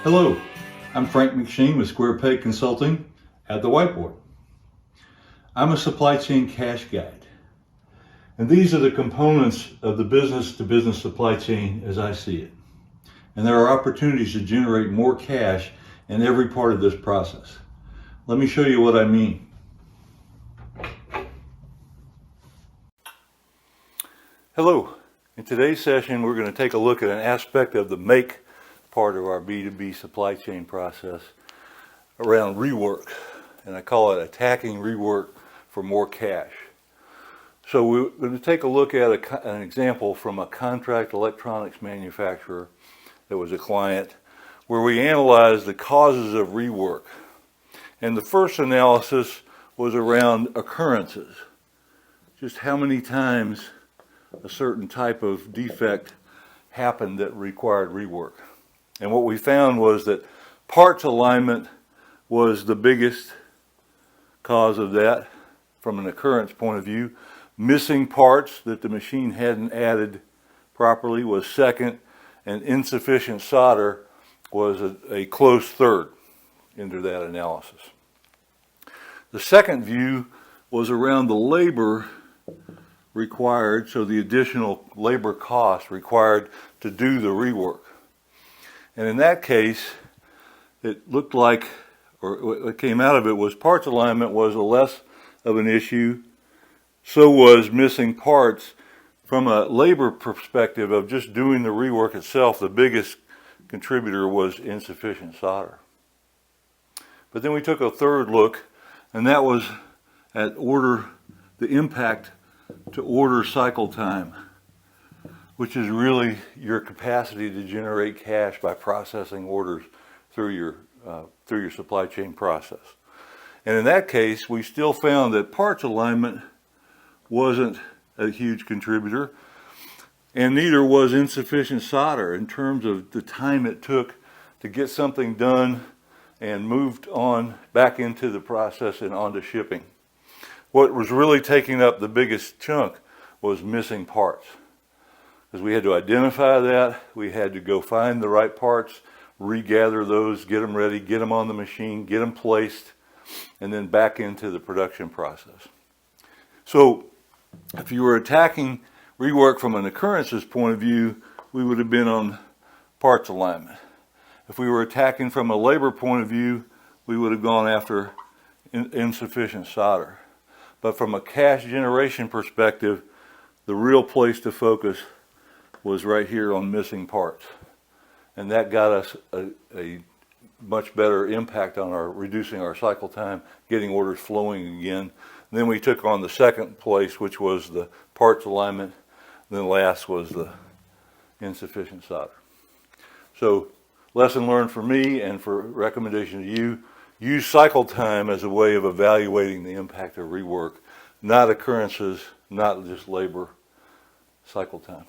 Hello, I'm Frank McSheen with Square Peg Consulting at the Whiteboard. I'm a supply chain cash guide, and these are the components of the business-to-business supply chain as I see it. And there are opportunities to generate more cash in every part of this process. Let me show you what I mean. Hello, in today's session we're going to take a look at an aspect of the make part of our B2B supply chain process around rework, and I call it attacking rework for more cash. So we're going to take a look at an example from a contract electronics manufacturer that was a client, where we analyzed the causes of rework. And the first analysis was around occurrences, just how many times a certain type of defect happened that required rework. And what we found was that parts alignment was the biggest cause of that from an occurrence point of view. Missing parts that the machine hadn't added properly was second, and insufficient solder was a close third into that analysis. The second view was around the labor required, so the additional labor cost required to do the rework. And in that case, it looked like, or what came out of it was parts alignment was less of an issue. So was missing parts. From a labor perspective of just doing the rework itself, the biggest contributor was insufficient solder. But then we took a third look, and that was at the impact to order cycle time, which is really your capacity to generate cash by processing orders through your supply chain process. And in that case, we still found that parts alignment wasn't a huge contributor, and neither was insufficient solder in terms of the time it took to get something done and moved on back into the process and onto shipping. What was really taking up the biggest chunk was missing parts. Because we had to identify that, we had to go find the right parts, regather those, get them ready, get them on the machine, get them placed, and then back into the production process. So if you were attacking rework from an occurrences point of view, we would have been on parts alignment. If we were attacking from a labor point of view, we would have gone after insufficient solder. But from a cash generation perspective, the real place to focus was right here on missing parts. And that got us a much better impact on reducing our cycle time, getting orders flowing again. And then we took on the second place, which was the parts alignment. And then last was the insufficient solder. So lesson learned for me and for recommendation to you, use cycle time as a way of evaluating the impact of rework, not occurrences, not just labor, cycle time.